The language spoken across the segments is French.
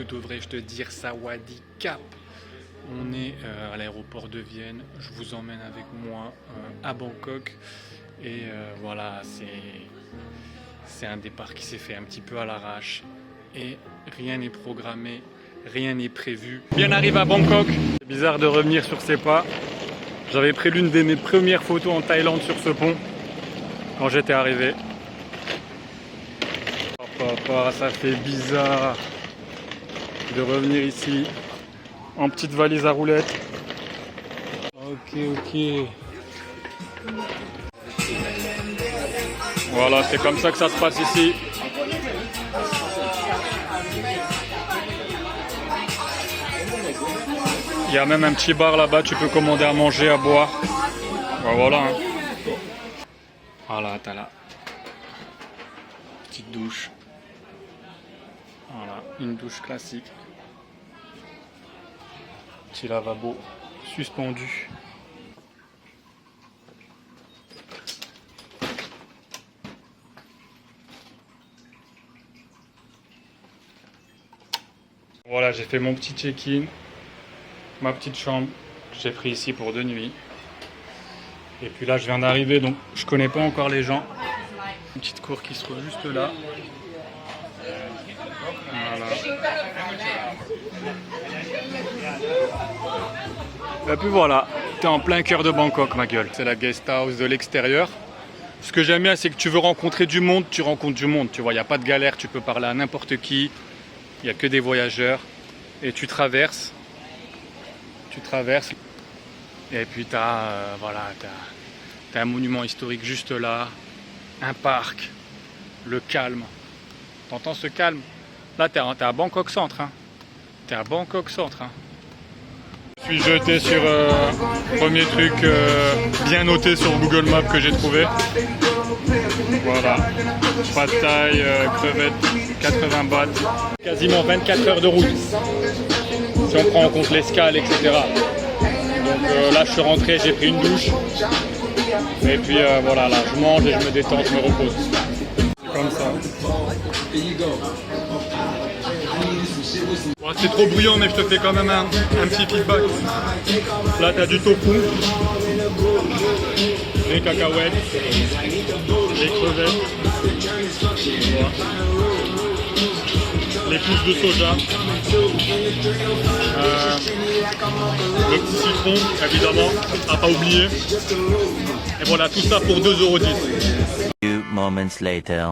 devrais-je te dire, Sawadee Cap. On est à l'aéroport de Vienne. Je vous emmène avec moi à Bangkok. Et voilà, c'est un départ qui s'est fait un petit peu à l'arrache. Et rien n'est programmé, rien n'est prévu. Bien arrive à Bangkok. C'est bizarre de revenir sur ces pas. J'avais pris l'une de mes premières photos en Thaïlande sur ce pont quand j'étais arrivé. Papa, ça fait bizarre de revenir ici en petite valise à roulettes. Ok. Voilà, c'est comme ça que ça se passe ici. Il y a même un petit bar là-bas, tu peux commander à manger, à boire. Voilà. Hein. Voilà, t'as là. Petite douche. Voilà, une douche classique. Petit lavabo suspendu. Voilà, j'ai fait mon petit check-in. Ma petite chambre que j'ai pris ici pour 2 nuits. Et puis là, je viens d'arriver, donc je connais pas encore les gens. Une petite cour qui se trouve juste là. Voilà. Et puis voilà, t'es en plein cœur de Bangkok, ma gueule. C'est la guest house de l'extérieur. Ce que j'aime bien, c'est que tu veux rencontrer du monde, tu rencontres du monde. Tu vois, il n'y a pas de galère, tu peux parler à n'importe qui. Il n'y a que des voyageurs. Et tu traverses. Et puis t'as un monument historique juste là. Un parc. Le calme. T'entends ce calme? Là, t'es à Bangkok Centre. Hein. T'es à Bangkok Centre. Hein. Je suis jeté sur premier truc bien noté sur Google Maps que j'ai trouvé. Voilà. Pad Thai, crevettes, 80 bahts. Quasiment 24 heures de route. Si on prend en compte l'escale, etc. Donc là, je suis rentré, j'ai pris une douche. Et puis voilà, là, je mange et je me détends, je me repose. C'est comme ça. Bon, c'est trop bruyant, mais je te fais quand même un petit feedback. Là, tu as du tofu, des cacahuètes, des crevettes, voilà. Les pousses de soja, le petit citron, évidemment, à pas oublier. Et voilà, tout ça pour 2,10 €.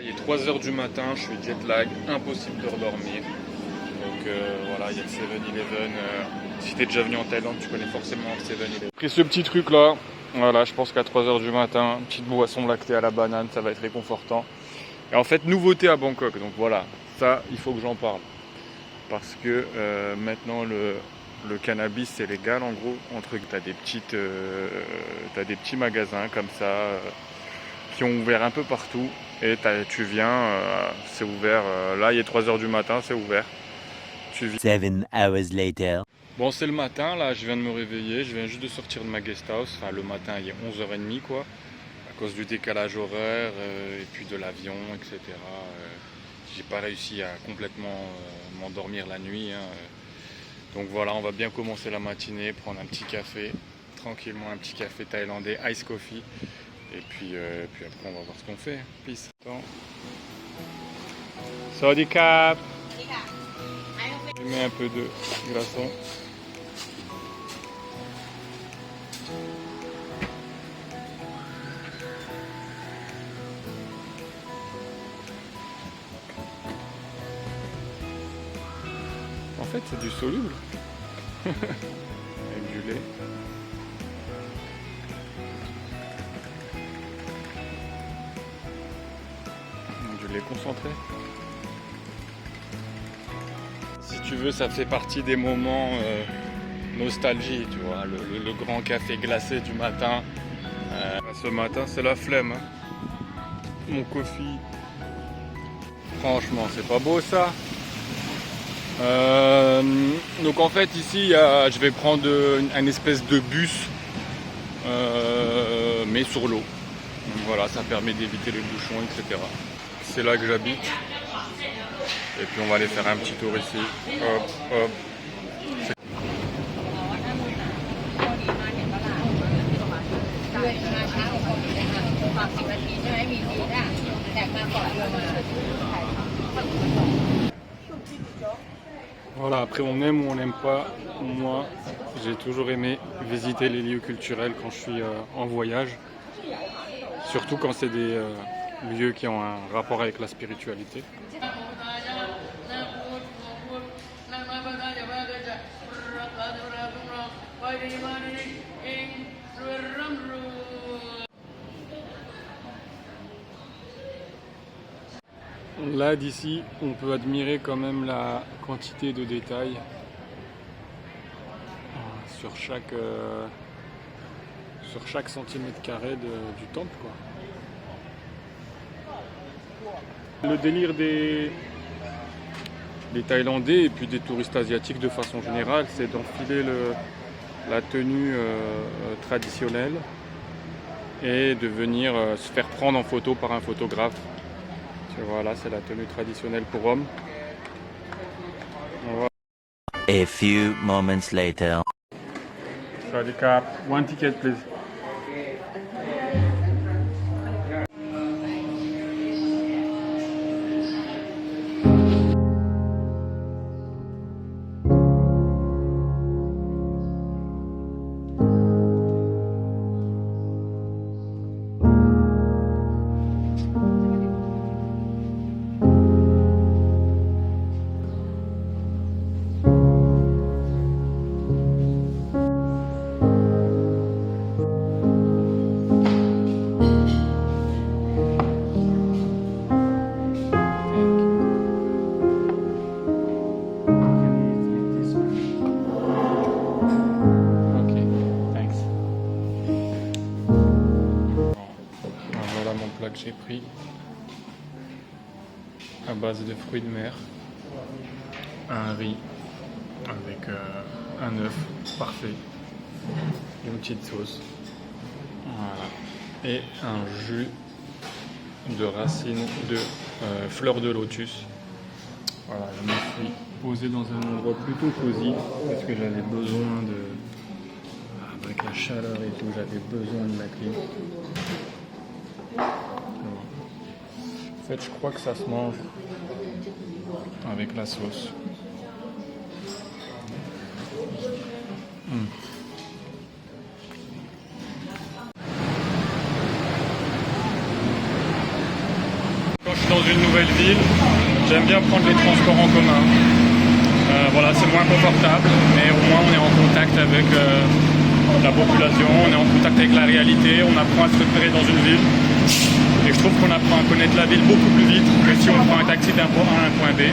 Il est 3 h du matin, je suis jet lag, impossible de redormir. Donc voilà, il y a le 7-Eleven. Si tu es déjà venu en Thaïlande, tu connais forcément le 7-Eleven. J'ai pris ce petit truc là, voilà, je pense qu'à 3 h du matin, une petite boisson lactée à la banane, ça va être réconfortant. Et en fait, nouveauté à Bangkok, donc voilà, ça il faut que j'en parle. Parce que maintenant le cannabis c'est légal en gros, tu as des petits magasins comme ça qui ont ouvert un peu partout. Et tu viens, c'est ouvert, là il est 3 h du matin, c'est ouvert. 7 hours later. Bon, c'est le matin, là je viens de me réveiller, je viens juste de sortir de ma guest house. Enfin le matin il est 11 h 30 quoi, à cause du décalage horaire et puis de l'avion, etc. J'ai pas réussi à complètement m'endormir la nuit. Hein. Donc voilà, on va bien commencer la matinée, prendre un petit café, tranquillement un petit café thaïlandais, ice coffee. Et puis après on va voir ce qu'on fait. Peace. Sawadee Cap. Je mets un peu de glaçon. En fait c'est du soluble. Avec du lait. Du lait concentré. Si tu veux, ça fait partie des moments nostalgie, tu vois, le grand café glacé du matin. Ce matin, c'est la flemme. Hein. Mon coffee. Franchement, c'est pas beau ça. Donc en fait, ici, je vais prendre un espèce de bus, mais sur l'eau. Voilà, ça permet d'éviter les bouchons, etc. C'est là que j'habite. Et puis on va aller faire un petit tour ici. Hop, hop. Voilà, après on aime ou on n'aime pas, moi j'ai toujours aimé visiter les lieux culturels quand je suis en voyage, surtout quand c'est des lieux qui ont un rapport avec la spiritualité. Là d'ici, on peut admirer quand même la quantité de détails sur chaque centimètre carré du temple, quoi. Le délire des Thaïlandais et puis des touristes asiatiques de façon générale, c'est d'enfiler la tenue traditionnelle et de venir se faire prendre en photo par un photographe. Voilà, c'est la tenue traditionnelle pour hommes. A few moments later. Sadika, one ticket please. Que j'ai pris à base de fruits de mer, un riz avec un œuf parfait, une petite sauce, voilà, et un jus de racines de fleurs de lotus. Voilà, je me suis posé dans un endroit plutôt cosy parce que j'avais besoin avec la chaleur et tout, j'avais besoin de la clim. En fait, je crois que ça se mange avec la sauce. Quand je suis dans une nouvelle ville, j'aime bien prendre les transports en commun. Voilà, c'est moins confortable, mais au moins on est en contact avec la population, on est en contact avec la réalité, on apprend à se repérer dans une ville. Et je trouve qu'on apprend à connaître la ville beaucoup plus vite que si on prend un taxi d'un point A à un point B.